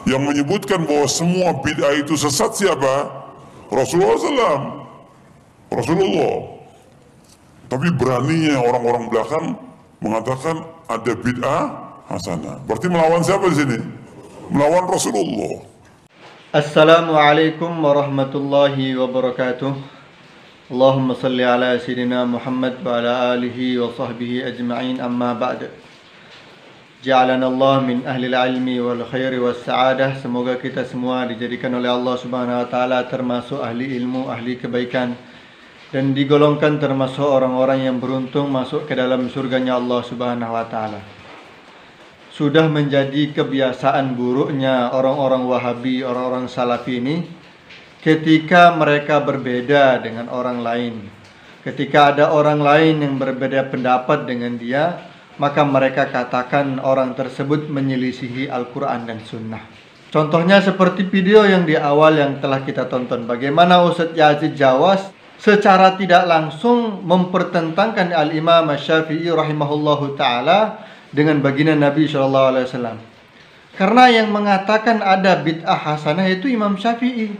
Yang menyebutkan bahwa semua bid'ah itu sesat siapa? Rasulullah SAW. Rasulullah. Tapi beraninya orang-orang belakang mengatakan ada bid'ah hasanah. Berarti melawan siapa di sini? Melawan Rasulullah. Assalamualaikum warahmatullahi wabarakatuh. Allahumma salli ala sayyidina Muhammad wa ala alihi wa sahbihi ajma'in, amma ba'd. Ja'alana Allah min ahli ilmi wal khairi was sa'adah. Semoga kita semua dijadikan oleh Allah Subhanahu wa taala termasuk ahli ilmu, ahli kebaikan, dan digolongkan termasuk orang-orang yang beruntung masuk ke dalam surganya Allah Subhanahu wa taala. Sudah menjadi kebiasaan buruknya orang-orang Wahabi, orang-orang Salafi ini, ketika mereka berbeda dengan orang lain, ketika ada orang lain yang berbeda pendapat dengan dia, maka mereka katakan orang tersebut menyelisihi Al-Quran dan Sunnah. Contohnya seperti video yang di awal yang telah kita tonton, bagaimana Ustadz Yazid Jawas secara tidak langsung mempertentangkan Al-Imam Syafi'i rahimahullahu ta'ala dengan baginda Nabi SAW. Karena yang mengatakan ada bid'ah hasanah itu Imam Syafi'i.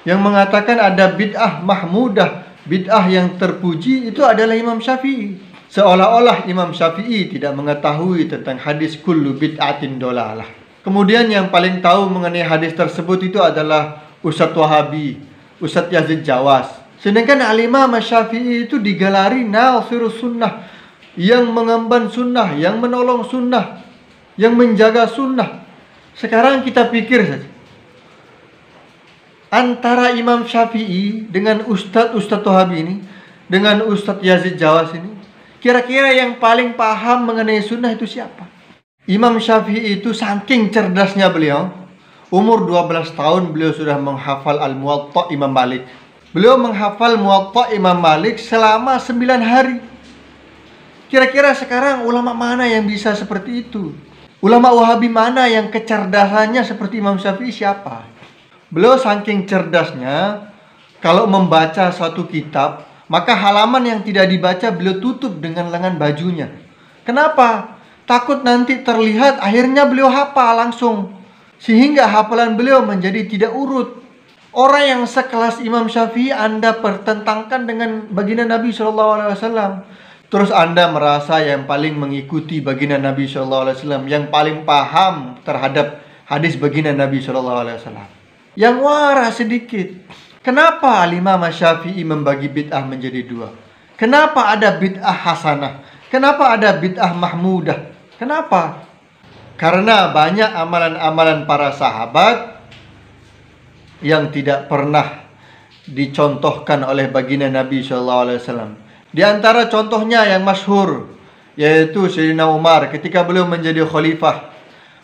Yang mengatakan ada bid'ah mahmudah, bid'ah yang terpuji, itu adalah Imam Syafi'i. Seolah-olah Imam Syafi'i tidak mengetahui tentang hadis kullu bid'atin dolalah. Kemudian yang paling tahu mengenai hadis tersebut itu adalah Ustadz Wahabi, Ustadz Yazid Jawas. Sedangkan Al-Imam Syafi'i itu digelari Nasirus Sunnah, yang mengemban sunnah, yang menolong sunnah, yang menjaga sunnah. Sekarang kita pikir saja, antara Imam Syafi'i dengan Ustadz Wahabi ini, dengan Ustadz Yazid Jawas ini, kira-kira yang paling paham mengenai sunnah itu siapa? Imam Syafi'i itu saking cerdasnya beliau, umur 12 tahun beliau sudah menghafal Al-Muwatta Imam Malik. Beliau menghafal Muwatta Imam Malik selama 9 hari. Kira-kira sekarang ulama mana yang bisa seperti itu? Ulama Wahabi mana yang kecerdasannya seperti Imam Syafi'i siapa? Beliau saking cerdasnya, kalau membaca suatu kitab, maka halaman yang tidak dibaca beliau tutup dengan lengan bajunya. Kenapa? Takut nanti terlihat, akhirnya beliau hafal langsung. Sehingga hafalan beliau menjadi tidak urut. Orang yang sekelas Imam Syafi'i Anda pertentangkan dengan baginda Nabi SAW. Terus Anda merasa yang paling mengikuti baginda Nabi SAW, yang paling paham terhadap hadis baginda Nabi SAW. Yang waras sedikit. Kenapa Al-Imam Syafi'i membagi bid'ah menjadi dua? Kenapa ada bid'ah hasanah? Kenapa ada bid'ah mahmudah? Kenapa? Karena banyak amalan-amalan para sahabat yang tidak pernah dicontohkan oleh baginda Nabi SAW. Di antara contohnya yang masyhur, yaitu Sayyidina Umar ketika beliau menjadi khalifah,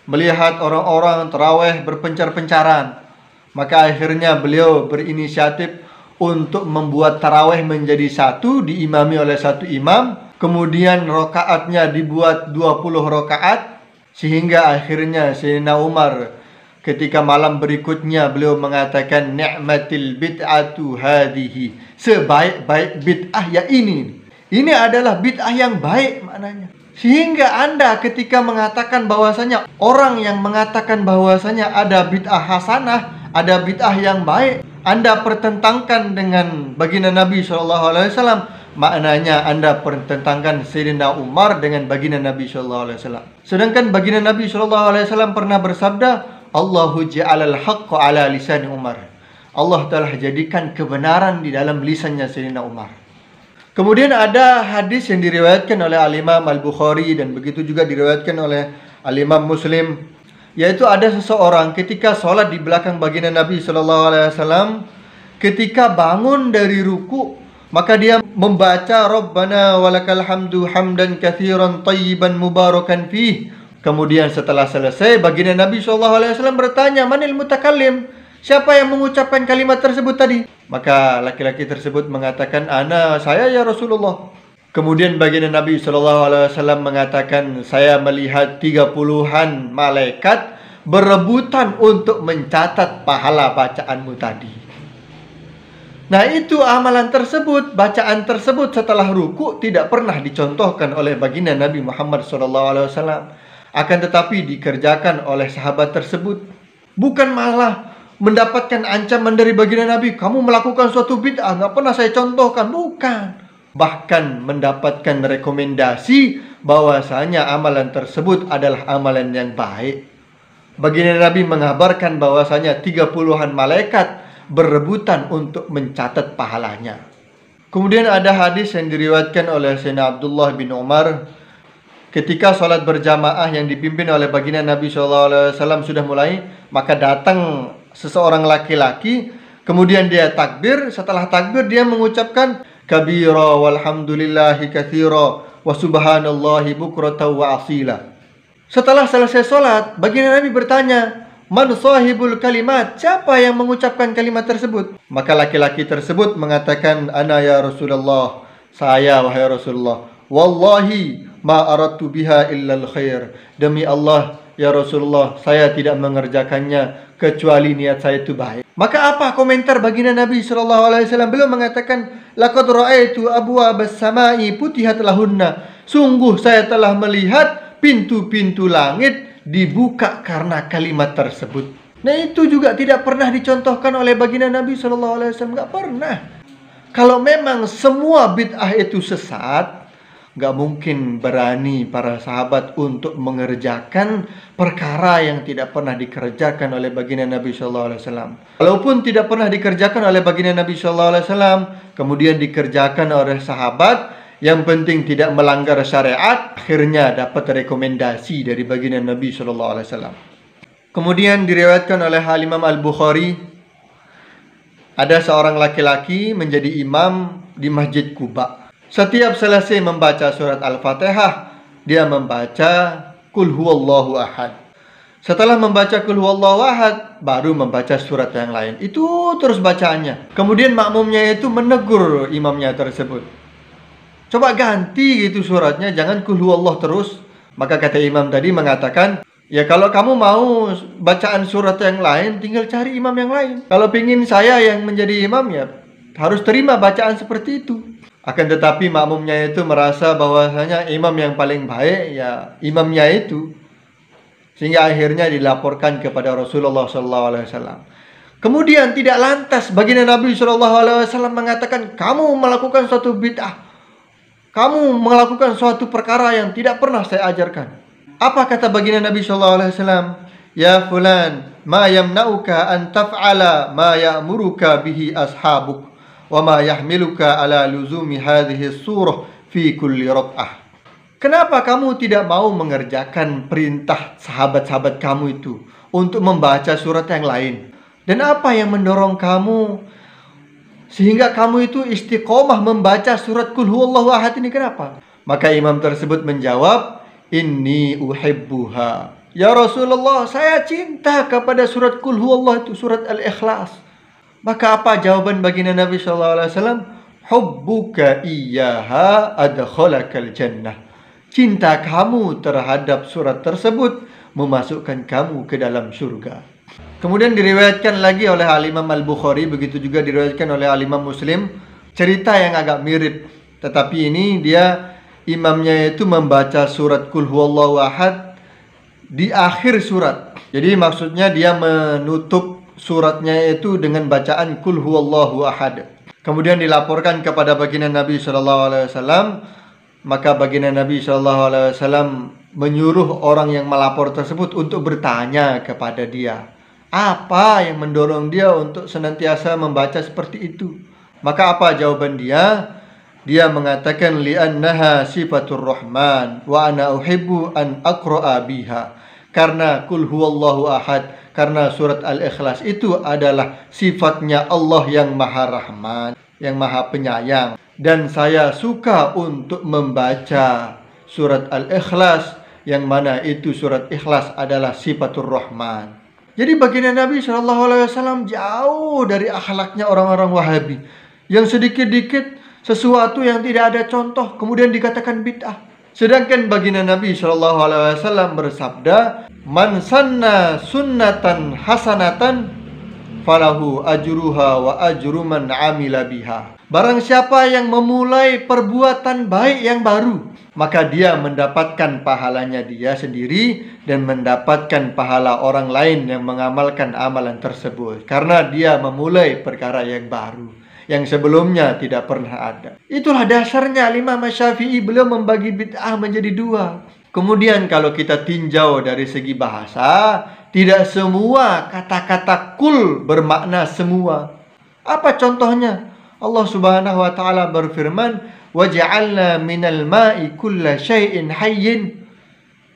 melihat orang-orang tarawih berpencar-pencaran, maka akhirnya beliau berinisiatif untuk membuat tarawih menjadi satu, diimami oleh satu imam, kemudian rakaatnya dibuat 20 rakaat, sehingga akhirnya Sayyidina Umar ketika malam berikutnya beliau mengatakan ni'matil bid'atu hadihi, sebaik-baik bid'ah ya ini. Ini adalah bid'ah yang baik maknanya. Sehingga Anda ketika mengatakan bahwasanya, orang yang mengatakan bahwasanya ada bid'ah hasanah, ada bid'ah yang baik, Anda pertentangkan dengan baginda Nabi SAW, maknanya Anda pertentangkan Sayyidina Umar dengan baginda Nabi SAW. Sedangkan baginda Nabi SAW pernah bersabda, Allahu ja'alal haqqa ala lisan Umar. Allah telah jadikan kebenaran di dalam lisannya Sayyidina Umar. Kemudian ada hadis yang diriwayatkan oleh Al-Imam Al-Bukhari dan begitu juga diriwayatkan oleh Al-Imam Muslim, yaitu ada seseorang ketika sholat di belakang baginda Nabi SAW, ketika bangun dari ruku, maka dia membaca Rabbana walakal hamdu hamdan katsiran tayyiban mubarakan fih. Kemudian setelah selesai, baginda Nabi SAW bertanya, Manil mutakallim? Siapa yang mengucapkan kalimat tersebut tadi? Maka laki-laki tersebut mengatakan, saya ya Rasulullah. Kemudian baginda Nabi SAW mengatakan, saya melihat 30-an malaikat berebutan untuk mencatat pahala bacaanmu tadi. Nah, itu amalan tersebut, bacaan tersebut setelah ruku tidak pernah dicontohkan oleh baginda Nabi Muhammad SAW. Akan tetapi dikerjakan oleh sahabat tersebut. Bukan malah mendapatkan ancaman dari baginda Nabi, kamu melakukan suatu bid'ah, nggak pernah saya contohkan. Bukan. Bahkan mendapatkan rekomendasi bahwasanya amalan tersebut adalah amalan yang baik. Baginda Nabi mengabarkan bahwasanya 30-an malaikat berebutan untuk mencatat pahalanya. Kemudian ada hadis yang diriwayatkan oleh Sayyidina Abdullah bin Umar ketika sholat berjamaah yang dipimpin oleh baginda Nabi SAW sudah mulai, maka datang seseorang laki-laki, kemudian dia takbir. Setelah takbir dia mengucapkan kabira walhamdulillahi katsira wa subhanallahi bukratan wa asila. Setelah selesai sholat, baginda Nabi bertanya, man sahibul kalimat, siapa yang mengucapkan kalimat tersebut? Maka laki-laki tersebut mengatakan, ana ya Rasulullah, saya wahai Rasulullah. Wallahi ma aradtu biha illal khair. Demi Allah ya Rasulullah, saya tidak mengerjakannya kecuali niat saya itu baik. Maka apa komentar baginda Nabi SAW? Beliau mengatakan, laqad ra'aitu abwaabas samai putihat lahunna. Sungguh saya telah melihat pintu-pintu langit dibuka karena kalimat tersebut. Nah, itu juga tidak pernah dicontohkan oleh baginda Nabi SAW. Nggak pernah. Kalau memang semua bid'ah itu sesat, nggak mungkin berani para sahabat untuk mengerjakan perkara yang tidak pernah dikerjakan oleh baginda Nabi SAW. Walaupun tidak pernah dikerjakan oleh baginda Nabi SAW, kemudian dikerjakan oleh sahabat, yang penting tidak melanggar syariat, akhirnya dapat rekomendasi dari baginda Nabi SAW. Kemudian diriwayatkan oleh Imam Al-Bukhari, ada seorang laki-laki menjadi imam di Masjid Quba. Setiap selesai membaca surat Al-Fatihah, dia membaca Qul huwallahu ahad. Setelah membaca Qul huwallahu ahad, baru membaca surat yang lain. Itu terus bacaannya. Kemudian makmumnya itu menegur imamnya tersebut, coba ganti gitu suratnya, jangan Qul huwallah terus. Maka kata imam tadi mengatakan, ya kalau kamu mau bacaan surat yang lain, tinggal cari imam yang lain. Kalau pingin saya yang menjadi imam, ya harus terima bacaan seperti itu. Akan tetapi makmumnya itu merasa bahwasanya imam yang paling baik ya imamnya itu, sehingga akhirnya dilaporkan kepada Rasulullah SAW. Kemudian tidak lantas baginda Nabi SAW mengatakan, kamu melakukan suatu bid'ah, kamu melakukan suatu perkara yang tidak pernah saya ajarkan. Apa kata baginda Nabi SAW? Ya fulan, ma yamna'uka an taf'ala ma ya'muruka bihi ashabuk, wa ma yahmiluka ala luzumi hadhihi surah fi kulli rak'ah. Kenapa kamu tidak mau mengerjakan perintah sahabat-sahabat kamu itu untuk membaca surat yang lain? Dan apa yang mendorong kamu sehingga kamu itu istiqomah membaca surat Qul huwallahu ahad ini, kenapa? Maka imam tersebut menjawab, inni uhibbuha. Ya Rasulullah, saya cinta kepada surat Qul huwallah itu, surat Al-Ikhlas. Maka apa jawaban baginda Nabi SAW? Hubbuka iyyaha adkhalakal jannah. Cinta kamu terhadap surat tersebut memasukkan kamu ke dalam surga. Kemudian diriwayatkan lagi oleh Al-Imam Al-Bukhari, begitu juga diriwayatkan oleh Al-Imam Muslim, cerita yang agak mirip. Tetapi ini dia imamnya itu membaca surat Qul huwallahu ahad di akhir surat. Jadi maksudnya dia menutup suratnya itu dengan bacaan Qul huwallahu ahad. Kemudian dilaporkan kepada baginda Nabi SAW. Maka baginda Nabi SAW menyuruh orang yang melapor tersebut untuk bertanya kepada dia, apa yang mendorong dia untuk senantiasa membaca seperti itu. Maka apa jawaban dia? Dia mengatakan, li'annaha sifatur rahman wa ana uhibbu an aqra'a biha. Karena Qul huwallahu ahad, karena surat Al-Ikhlas itu adalah sifatnya Allah yang maha rahman, yang maha penyayang. Dan saya suka untuk membaca surat Al-Ikhlas, yang mana itu surat Ikhlas adalah sifatur rahman. Jadi baginda Nabi SAW jauh dari akhlaknya orang-orang Wahabi, yang sedikit-dikit sesuatu yang tidak ada contoh kemudian dikatakan bid'ah. Sedangkan baginda Nabi SAW bersabda, man sanna sunnatan hasanatan falahu ajruha wa ajru man amila biha. Barang siapa yang memulai perbuatan baik yang baru, maka dia mendapatkan pahalanya dia sendiri dan mendapatkan pahala orang lain yang mengamalkan amalan tersebut, karena dia memulai perkara yang baru yang sebelumnya tidak pernah ada. Itulah dasarnya Imam Syafi'i, beliau membagi bid'ah menjadi dua. Kemudian kalau kita tinjau dari segi bahasa, tidak semua kata-kata kul bermakna semua. Apa contohnya? Allah Subhanahu wa taala berfirman, "Waja'alna minal ma'i kulla syai'in hayyin."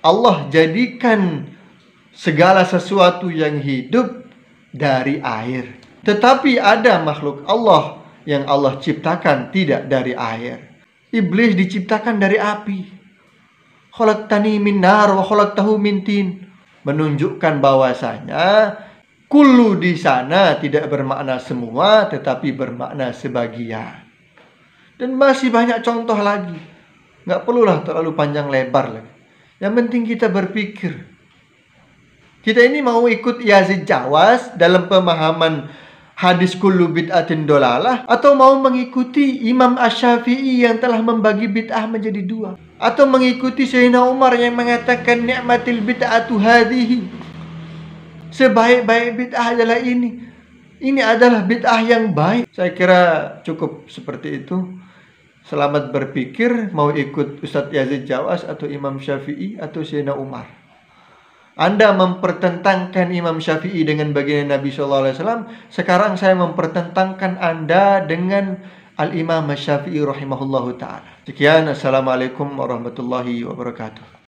Allah jadikan segala sesuatu yang hidup dari air. Tetapi ada makhluk Allah yang Allah ciptakan tidak dari air. Iblis diciptakan dari api. Khalaqtani min nar wa khalaqtahu min tin. Menunjukkan bahwasanya kullu di sana tidak bermakna semua, tetapi bermakna sebagian. Dan masih banyak contoh lagi. Nggak perlulah terlalu panjang lebar lagi. Yang penting kita berpikir. Kita ini mau ikut Yazid Jawas dalam pemahaman hadis kullu bid'atin dolalah, atau mau mengikuti Imam Asy-Syafi'i yang telah membagi bid'ah menjadi dua, atau mengikuti Sayyidina Umar yang mengatakan ni'matil bid'atu hadhihi, sebaik-baik bid'ah adalah ini. Ini adalah bid'ah yang baik. Saya kira cukup seperti itu. Selamat berpikir mau ikut Ustadz Yazid Jawas atau Imam Syafi'i atau Sayyidina Umar. Anda mempertentangkan Imam Syafi'i dengan baginda Nabi SAW. Sekarang saya mempertentangkan Anda dengan Al-Imam Syafi'i rahimahullahu ta'ala. Sekian, Assalamualaikum warahmatullahi wabarakatuh.